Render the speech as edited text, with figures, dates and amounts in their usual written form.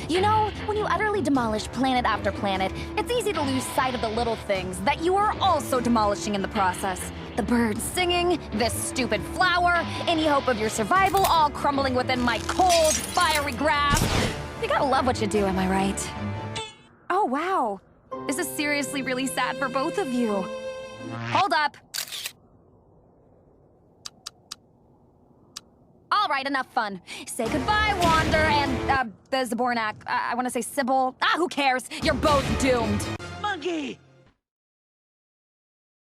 You know, when you utterly demolish planet after planet, it's easy to lose sight of the little things that you are also demolishing in the process. The birds singing, this stupid flower, any hope of your survival all crumbling within my cold, fiery grasp. You gotta love what you do, am I right? Oh, wow. This is seriously really sad for both of you. Hold up. All right, enough fun. Say goodbye, Wander, and, the Zabornak. I want to say Sybil. Who cares? You're both doomed. Monkey!